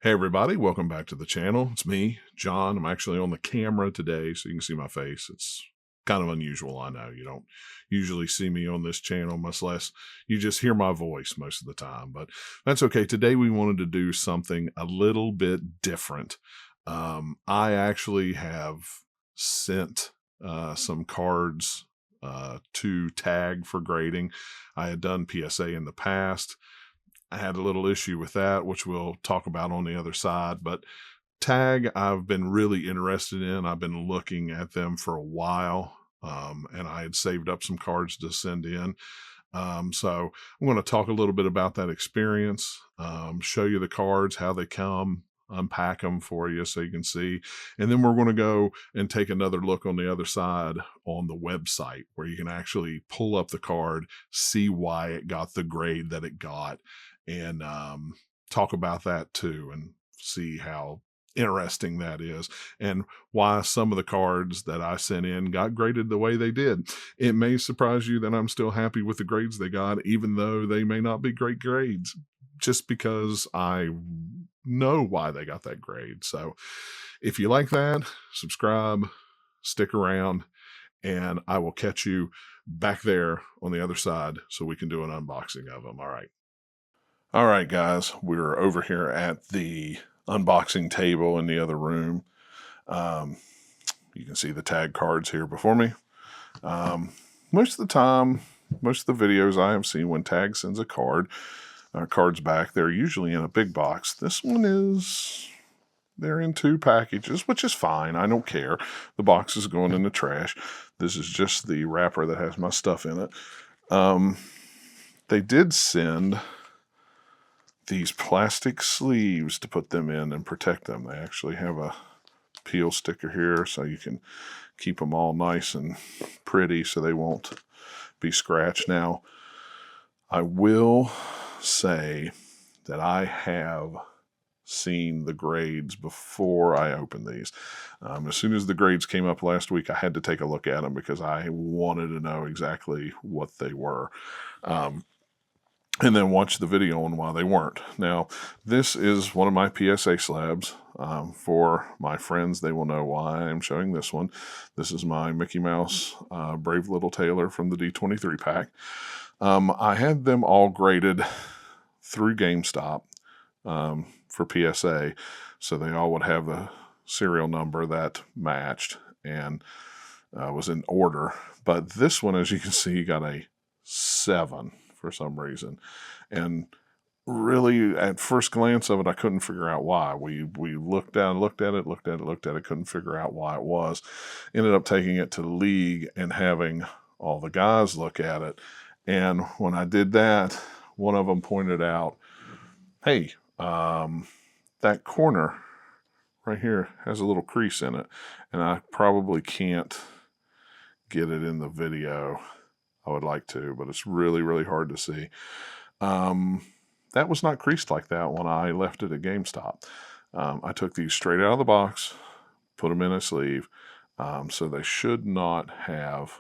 Hey everybody, welcome back to the channel. It's me, John. I'm actually on the camera today so you can see my face. It's kind of unusual, I know. You don't usually see me on this channel, much less you just hear my voice most of the time, but that's okay. Today we wanted to do something a little bit different. I actually have sent some cards to tag for grading. I had done PSA in the past. I had a little issue with that, which we'll talk about on the other side. But tag, I've been really interested in. I've been looking at them for a while, and I had saved up some cards to send in. So I'm going to talk a little bit about that experience, show you the cards, how they come, unpack them for you so you can see. And then we're going to go and take another look on the other side on the website where you can actually pull up the card, see why it got the grade that it got, and talk about that too and see how interesting that is and why some of the cards that I sent in got graded the way they did. It may surprise you that I'm still happy with the grades they got, even though they may not be great grades, just because I know why they got that grade. So if you like that, subscribe, stick around, and I will catch you back there on the other side so we can do an unboxing of them. All right, guys, we're over here at the unboxing table in the other room. You can see the tag cards here before me. Most of the time, most of the videos I have seen when Tag sends a cards back, they're usually in a big box. This one they're in 2 packages, which is fine. I don't care. The box is going in the trash. This is just the wrapper that has my stuff in it. They did send these plastic sleeves to put them in and protect them. They actually have a peel sticker here so you can keep them all nice and pretty so they won't be scratched. Now, I will say that I have seen the grades before I opened these. As soon as the grades came up last week, I had to take a look at them because I wanted to know exactly what they were. And then watch the video on why they weren't. Now, this is one of my PSA slabs. For my friends, they will know why I'm showing this one. This is my Mickey Mouse Brave Little Tailor from the D23 pack. I had them all graded through GameStop for PSA, so they all would have a serial number that matched and was in order. But this one, as you can see, got a 7 for some reason. And really, at first glance of it, I couldn't figure out why. We looked at it, couldn't figure out why it was. Ended up taking it to the league and having all the guys look at it. And when I did that, one of them pointed out, hey, that corner right here has a little crease in it. And I probably can't get it in the video. I would like to, but it's really, really hard to see. That was not creased like that when I left it at GameStop. I took these straight out of the box, put them in a sleeve, so they should not have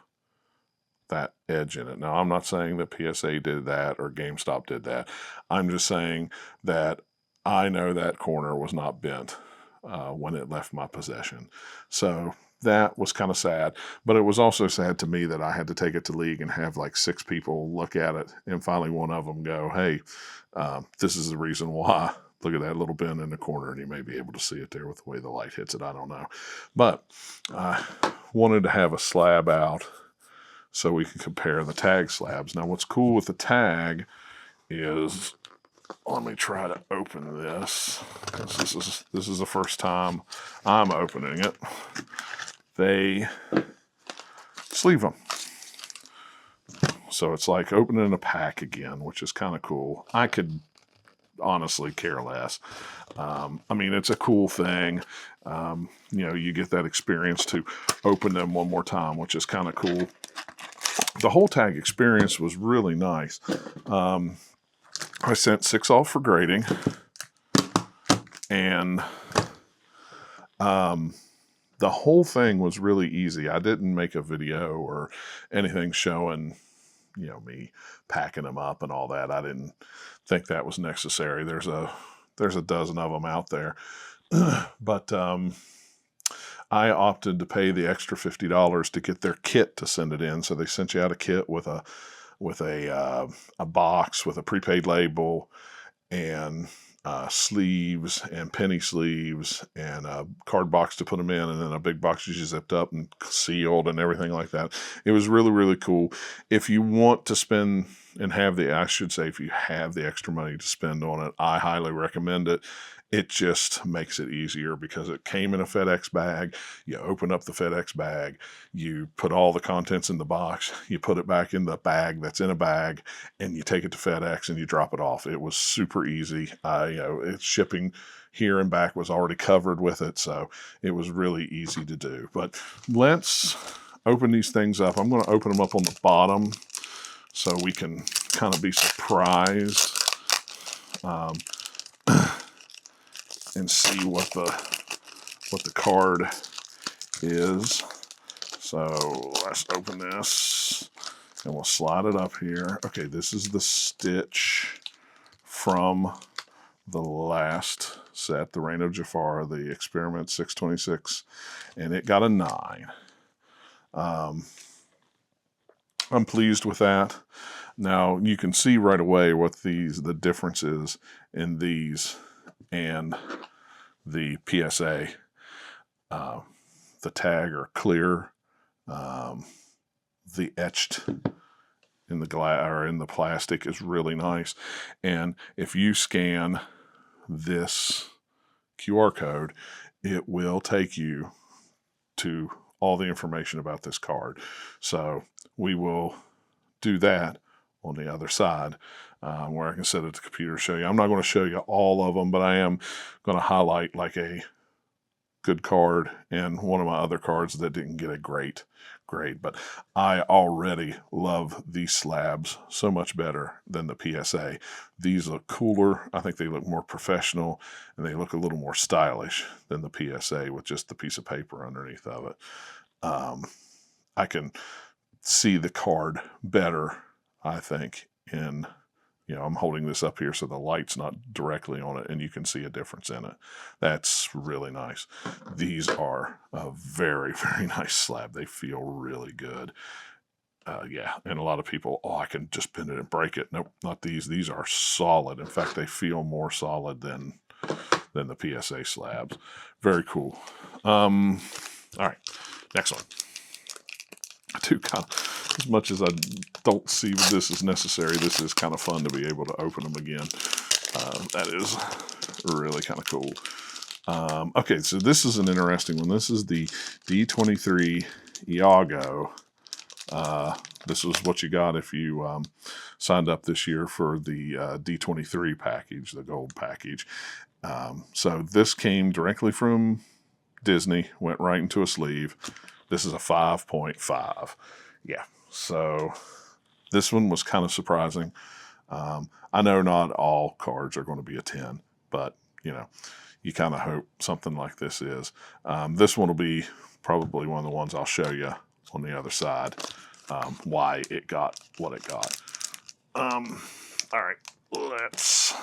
that edge in it. Now, I'm not saying that PSA did that or GameStop did that. I'm just saying that I know that corner was not bent when it left my possession. So that was kind of sad, but it was also sad to me that I had to take it to league and have like 6 people look at it, and finally one of them go, hey, this is the reason why. Look at that little bend in the corner, and you may be able to see it there with the way the light hits it. I don't know. But I wanted to have a slab out so we can compare the tag slabs. Now, what's cool with the tag is, let me try to open this, because this is the first time I'm opening it. They sleeve them. So it's like opening a pack again, which is kind of cool. I could honestly care less. I mean, it's a cool thing. You get that experience to open them one more time, which is kind of cool. The whole tag experience was really nice. I sent 6 off for grading, and the whole thing was really easy. I didn't make a video or anything showing, me packing them up and all that. I didn't think that was necessary. There's a there's a dozen of them out there. But I opted to pay the extra $50 to get their kit to send it in. So they sent you out a kit with a box with a prepaid label and sleeves and penny sleeves and a card box to put them in, and then a big box you zipped up and sealed and everything like that. It was really, really cool. If you want to spend and have if you have the extra money to spend on it, I highly recommend it. It just makes it easier because it came in a FedEx bag. You open up the FedEx bag, you put all the contents in the box, you put it back in the bag that's in a bag, and you take it to FedEx and you drop it off. It was super easy. It's shipping here and back was already covered with it, so it was really easy to do. But let's open these things up. I'm going to open them up on the bottom so we can kind of be surprised. And see what the card is. So let's open this and we'll slide it up here. Okay, this is the stitch from the last set, the Reign of Jafar, the Experiment 626, and it got a 9. I'm pleased with that. Now you can see right away what the difference is in these and the PSA. The tag are clear. The etched in the glass or in the plastic is really nice. And if you scan this QR code, it will take you to all the information about this card. So we will do that on the other side, where I can set it to the computer to show you. I'm not going to show you all of them, but I am going to highlight like a good card and one of my other cards that didn't get a great grade. But I already love these slabs so much better than the PSA. These look cooler. I think they look more professional, and they look a little more stylish than the PSA with just the piece of paper underneath of it. I can see the card better, I think, I'm holding this up here so the light's not directly on it and you can see a difference in it. That's really nice. These are a very, very nice slab. They feel really good. And a lot of people, I can just bend it and break it. Nope, not these. These are solid. In fact, they feel more solid than the PSA slabs. Very cool. All right, next one. I do kind of, as much as I don't see this as necessary, this is kind of fun to be able to open them again. That is really kind of cool. Okay, so this is an interesting one. This is the D23 Iago. This was what you got if you signed up this year for the D23 package, the gold package. So this came directly from Disney, went right into a sleeve. This is a 5.5. Yeah, so this one was kind of surprising. I know not all cards are going to be a 10, but you kind of hope something like this is. This one will be probably one of the ones I'll show you on the other side, why it got what it got. All right, let's...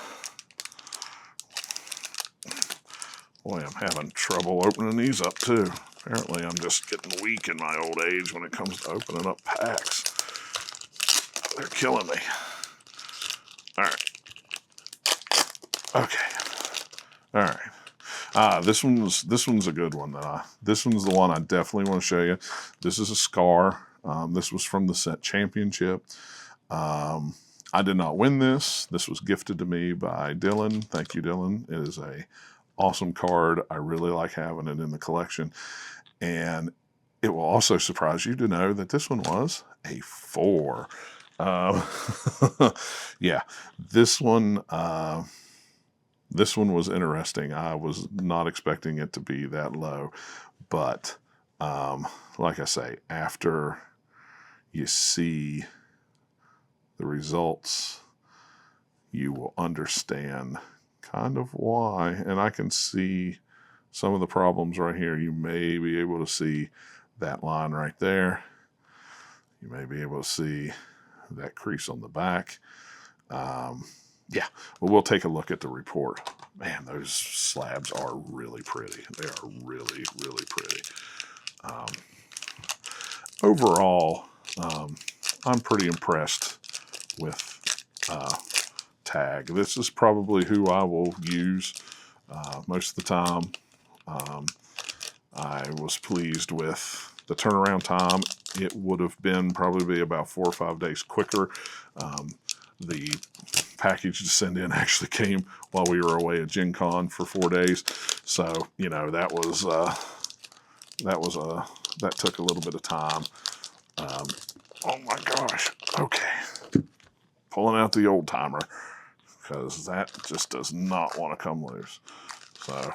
Boy, I'm having trouble opening these up too. Apparently I'm just getting weak in my old age when it comes to opening up packs. They're killing me. All right. Okay. All right. This one's a good one. This one's the one I definitely want to show you. This is a Scar. This was from the set Championship. I did not win this. This was gifted to me by Dylan. Thank you, Dylan. It is a awesome card. I really like having it in the collection. And it will also surprise you to know that this one was a 4. Yeah, this one was interesting. I was not expecting it to be that low, but like I say, after you see the results, you will understand kind of why. And I can see some of the problems right here. You may be able to see that line right there. You may be able to see that crease on the back. Yeah, well, we'll take a look at the report man, those slabs are really pretty. They are really, really pretty. Overall, I'm pretty impressed with Tag. This is probably who I will use most of the time. I was pleased with the turnaround time. It would have been probably about 4 or 5 days quicker. The package to send in actually came while we were away at Gen Con for 4 days. So, you know, that took a little bit of time. Oh my gosh. Okay. Pulling out the old timer, because that just does not want to come loose. So,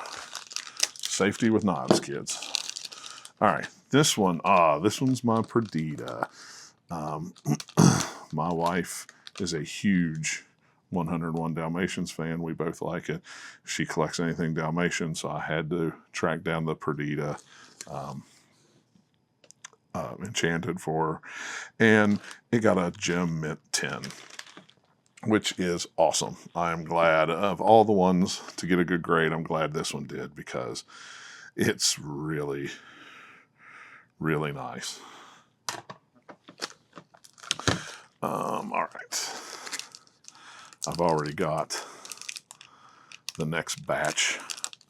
safety with knives, kids. All right, this one's my Perdita. My wife is a huge 101 Dalmatians fan. We both like it. She collects anything Dalmatian, so I had to track down the Perdita Enchanted for her. And it got a gem mint 10, which is awesome. I'm glad of all the ones to get a good grade. I'm glad this one did, because it's really, really nice. All right. I've already got the next batch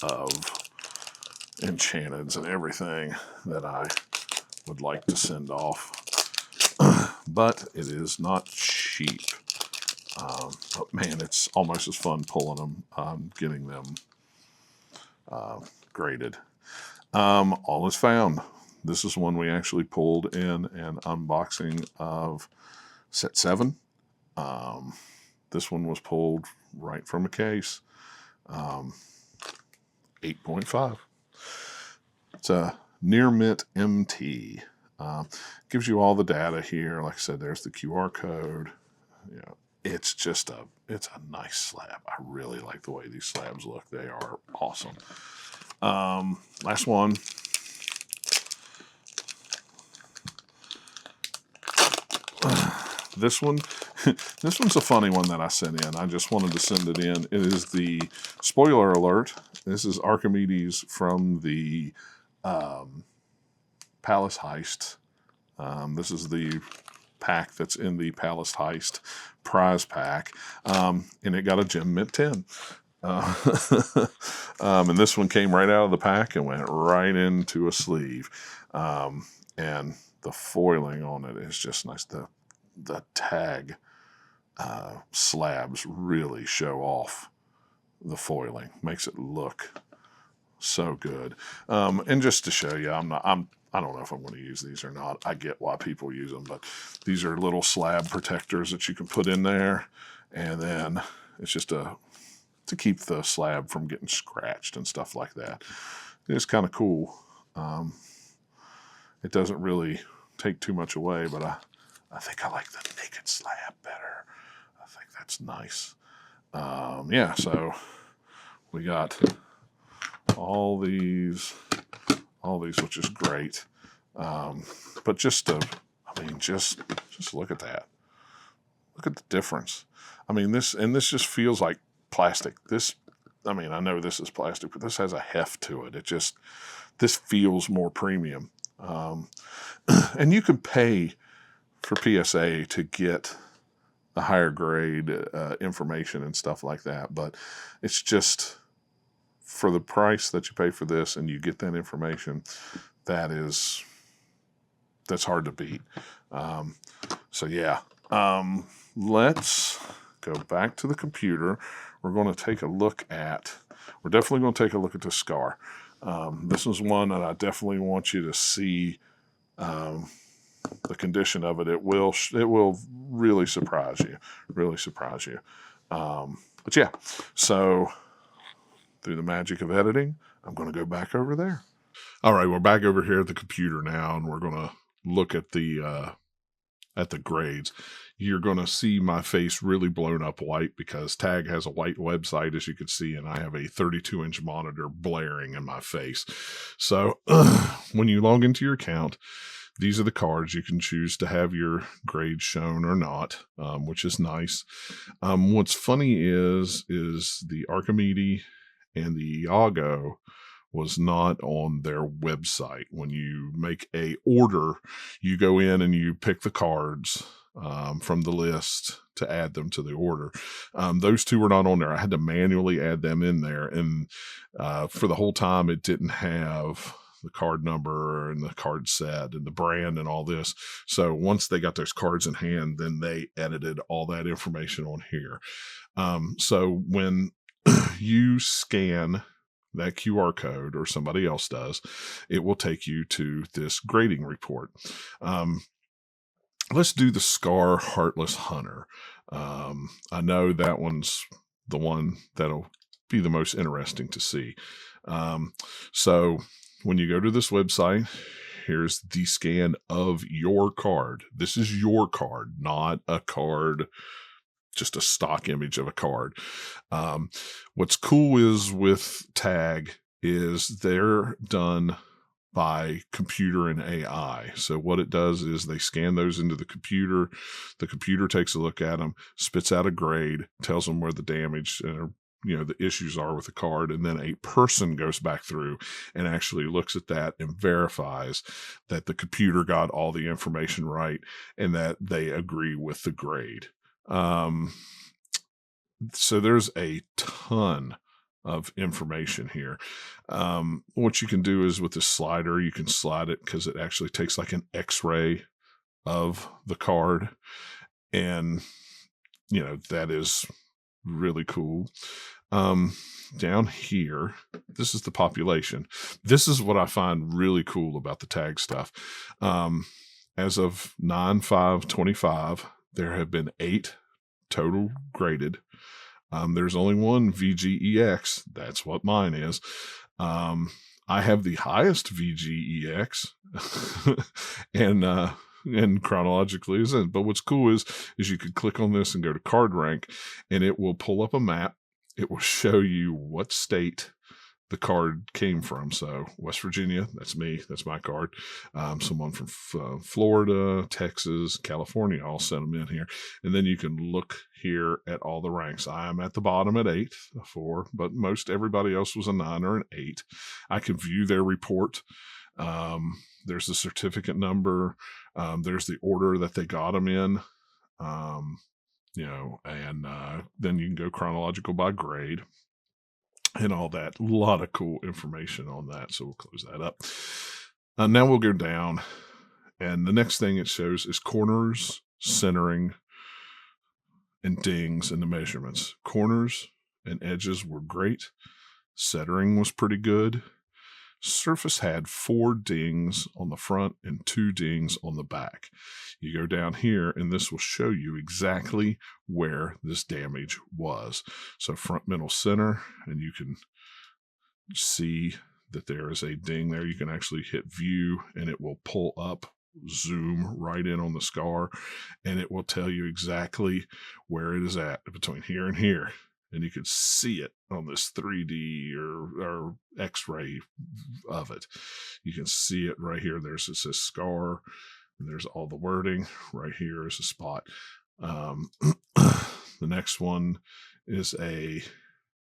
of Enchanteds and everything that I would like to send off. But it is not cheap. But man, it's almost as fun pulling them, getting them graded. All is found. This is one we actually pulled in an unboxing of set 7. This one was pulled right from a case. 8.5. It's a Near Mint MT. Gives you all the data here. Like I said, there's the QR code. You know, it's a nice slab. I really like the way these slabs look. They are awesome. Last one. This one's a funny one that I sent in. I just wanted to send it in. It is the spoiler alert. This is Archimedes from the Palace Heist. This is the pack that's in the Palace Heist prize pack, and it got a gem mint 10. And this one came right out of the pack and went right into a sleeve. And the foiling on it is just nice. The tag slabs really show off the foiling, makes it look so good. And just to show you, I don't know if I'm going to use these or not. I get why people use them, but these are little slab protectors that you can put in there, and then it's just to keep the slab from getting scratched and stuff like that. It's kind of cool. It doesn't really take too much away, but I think I like the naked slab better. I think that's nice. Yeah, so we got all these, which is great. But just look at that. Look at the difference. I mean, this just feels like plastic. I know this is plastic, but this has a heft to it. This feels more premium. And you can pay for PSA to get the higher grade information and stuff like that, but it's just for the price that you pay for this, and you get that information. That's hard to beat. So yeah, let's go back to the computer. We're definitely going to take a look at the scar. This is one that I definitely want you to see. The condition of it. It will really surprise you. But yeah, so through the magic of editing, I'm going to go back over there. All right, we're back over here at the computer now, and we're going to look at the grades. You're going to see my face really blown up white because Tag has a white website, as you can see, and I have a 32-inch monitor blaring in my face. So when you log into your account, these are the cards. You can choose to have your grades shown or not, which is nice. What's funny is the Archimedes and the Iago was not on their website. When you make a order, you go in and you pick the cards from the list to add them to the order. Those two were not on there. I had to manually add them in there. And for the whole time, it didn't have the card number and the card set and the brand and all this. So once they got those cards in hand, then they edited all that information on here. So when you scan that QR code, or somebody else does, it will take you to this grading report. Let's do the Scar Heartless Hunter. I know that one's the one that'll be the most interesting to see. So when you go to this website, here's the scan of your card. This is your card, not a card, just a stock image of a card. What's cool is with Tag is they're done by computer and AI. So what it does is they scan those into the computer takes a look at them, spits out a grade, tells them where the damage and the issues are with the card, and then a person goes back through and actually looks at that and verifies that the computer got all the information right and that they agree with the grade. So there's a ton of information here. What you can do is with this slider, you can slide it because it actually takes like an X-ray of the card. And, that is really cool. Down here, this is the population. This is what I find really cool about the Tag stuff. As of 9/5/25, there have been 8 total graded. There's only one VGEX. That's what mine is. I have the highest VGEX, and chronologically isn't. But what's cool is you could click on this and go to card rank, and it will pull up a map. It will show you what state the card came from. So West Virginia, that's me. That's my card. Someone from Florida, Texas, California, all sent them in here. And then you can look here at all the ranks. I am at the bottom at 8, a 4, but most everybody else was a 9 or an 8. I can view their report. There's the certificate number. There's the order that they got them in. And then you can go chronological by grade and all that. A lot of cool information on that. So we'll close that up. Now we'll go down, and the next thing it shows is corners, centering, and dings in the measurements. Corners and edges were great. Centering was pretty good. Surface had 4 dings on the front and 2 dings on the back. You go down here, and this will show you exactly where this damage was. So front, middle, center, and you can see that there is a ding there. You can actually hit view, and it will pull up, zoom right in on the scar, and it will tell you exactly where it is at between here and here. And you can see it on this 3D or X-ray of it. You can see it right here. It says scar, and there's all the wording. Right here is a spot. The next one is a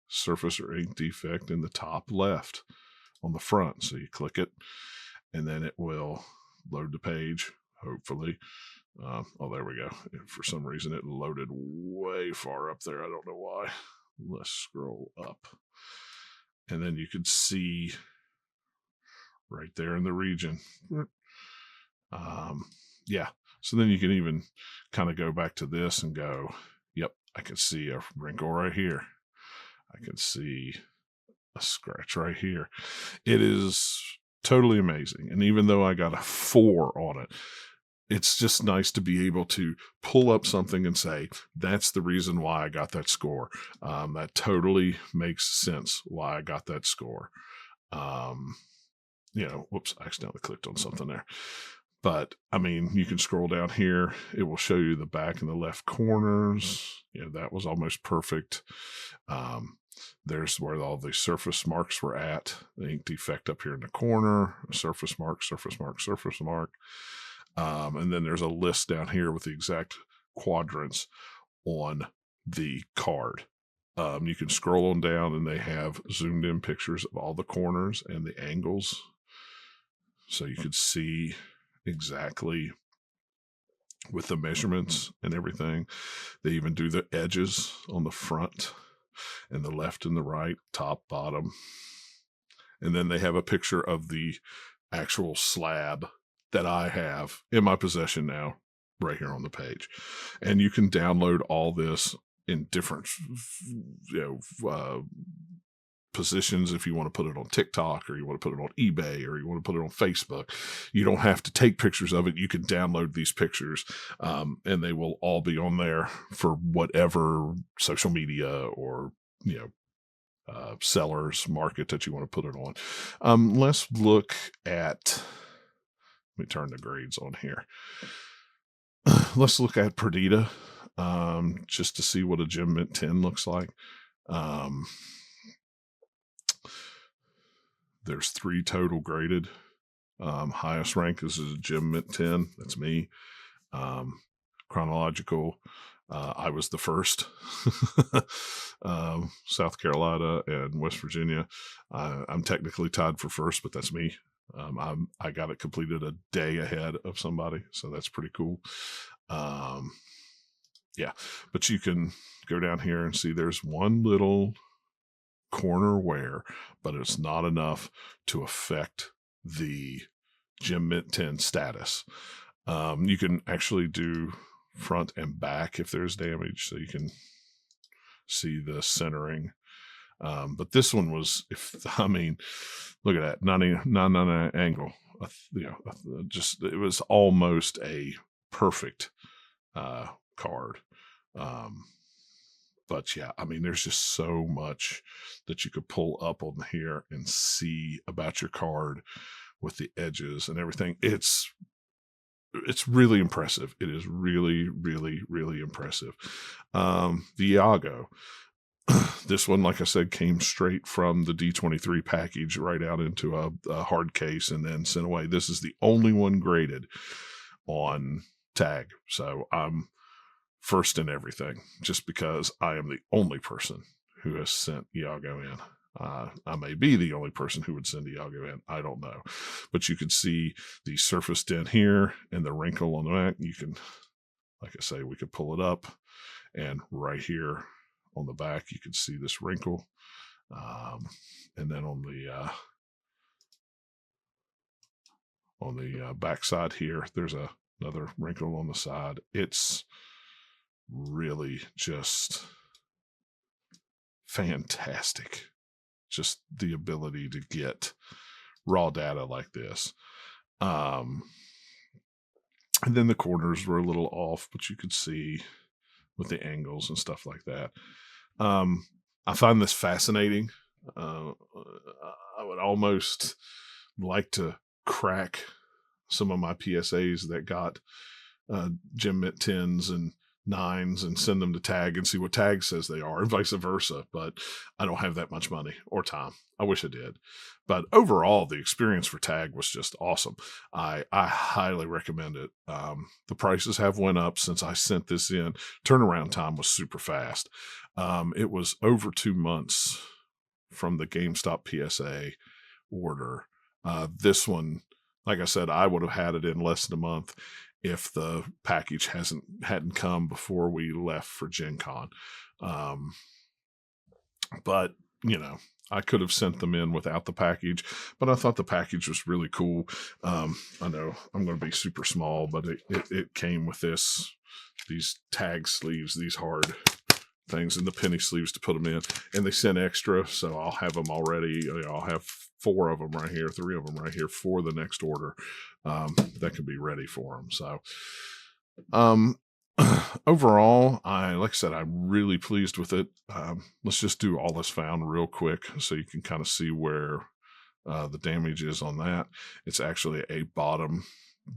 surface or ink defect in the top left on the front. So you click it, and then it will load the page, hopefully. There we go. For some reason, it loaded way far up there. I don't know why. Let's scroll up. And then you can see right there in the region. So then you can even kind of go back to this and go, yep, I can see a wrinkle right here. I can see a scratch right here. It is totally amazing. And even though I got a 4 on it, it's just nice to be able to pull up something and say, that's the reason why I got that score. That totally makes sense why I got that score. Whoops, I accidentally clicked on something there. But, you can scroll down here. It will show you the back and the left corners. That was almost perfect. There's where all the surface marks were at. The ink defect up here in the corner. Surface mark, surface mark, surface mark. And then there's a list down here with the exact quadrants on the card. You can scroll on down and they have zoomed in pictures of all the corners and the angles. So you could see exactly with the measurements and everything. They even do the edges on the front and the left and the right, top, bottom. And then they have a picture of the actual slab that I have in my possession now, right here on the page. And you can download all this in different, positions. If you want to put it on TikTok, or you want to put it on eBay, or you want to put it on Facebook, you don't have to take pictures of it. You can download these pictures, and they will all be on there for whatever social media or, sellers market that you want to put it on. Let's look at, let me turn the grades on here. Let's look at Perdita, just to see what a Gem Mint 10 looks like. There's 3 total graded. Highest rank is a Gem Mint 10. That's me. Chronological, I was the first. South Carolina and West Virginia. I'm technically tied for first, but that's me. I got it completed a day ahead of somebody, so that's pretty cool. Yeah, but you can go down here and see there's one little corner wear, but it's not enough to affect the Gem Mint 10 status. You can actually do front and back if there's damage, so you can see the centering. But this one was, look at that 99 angle. Just, it was almost a perfect card. But yeah, there's just so much that you could pull up on here and see about your card with the edges and everything. It's really impressive. It is really, really, really impressive. The Iago, this one, like I said, came straight from the D23 package right out into a hard case and then sent away. This is the only one graded on tag. So I'm first in everything, just because I am the only person who has sent Iago in. I may be the only person who would send Iago in. I don't know. But you can see the surface dent here and the wrinkle on the back. You can, like I say, we could pull it up, and right here on the back, you can see this wrinkle. And then on the back side here, there's another wrinkle on the side. It's really just fantastic. Just the ability to get raw data like this. And then the corners were a little off, but you could see with the angles and stuff like that. I find this fascinating. I would almost like to crack some of my PSAs that got Gem Mint 10s and 9s and send them to Tag and see what Tag says they are, and vice versa. But I don't have that much money or time. I wish I did. But overall, the experience for Tag was just awesome. I highly recommend it. The prices have went up since I sent this in. Turnaround time was super fast. It was over 2 months from the GameStop PSA order. This one, like I said, I would have had it in less than a month if the package hadn't come before we left for Gen Con. But, I could have sent them in without the package, but I thought the package was really cool. I know I'm going to be super small, but it came with these tag sleeves, these hard things, and the penny sleeves to put them in, and they sent extra, so I'll have them already. I'll have 4 of them right here, 3 of them right here for the next order. That can be ready for them. So, overall, like I said, I'm really pleased with it. Let's just do all this found real quick so you can kind of see where the damage is on that. It's actually a bottom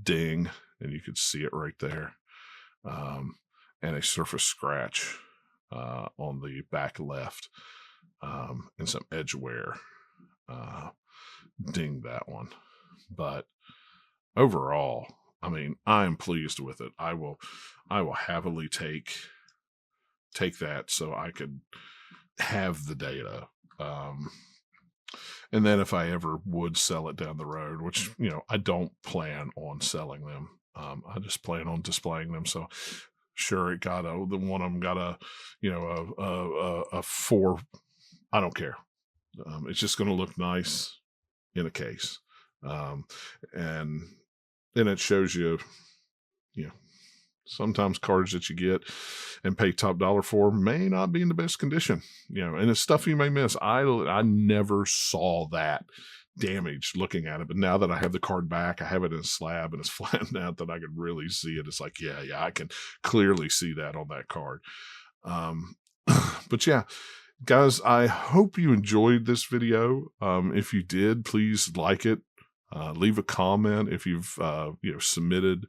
ding, and you could see it right there, and a surface scratch on the back left, and some edge wear dinged that one. But overall, I am pleased with it. I will happily take that so I could have the data. And then if I ever would sell it down the road, which, I don't plan on selling them. I just plan on displaying them. So sure, the one of them got a 4. I don't care. It's just going to look nice in a case. And then it shows you, sometimes cards that you get and pay top dollar for may not be in the best condition, and it's stuff you may miss. I never saw that damage looking at it, but now that I have the card back, I have it in a slab and it's flattened out that I can really see it. It's like, yeah, I can clearly see that on that card. But yeah, guys, I hope you enjoyed this video. If you did, please like it. Leave a comment if you've submitted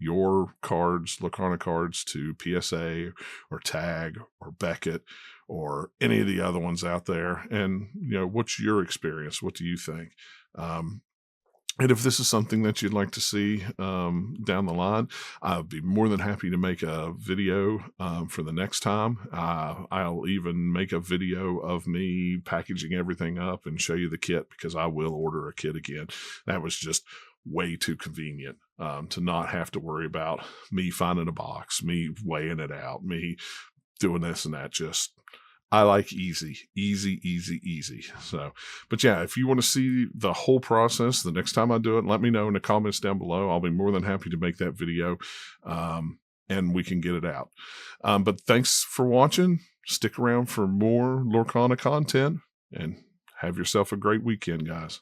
your cards, Lorcana cards, to PSA or Tag or Beckett or any of the other ones out there. And, what's your experience? What do you think? And if this is something that you'd like to see down the line, I'll be more than happy to make a video for the next time. I'll even make a video of me packaging everything up and show you the kit, because I will order a kit again. That was just way too convenient to not have to worry about me finding a box, me weighing it out, me doing this and that. I like easy. So, but yeah, if you want to see the whole process the next time I do it, let me know in the comments down below. I'll be more than happy to make that video, and we can get it out. But thanks for watching. Stick around for more Lorcana content, and have yourself a great weekend, guys.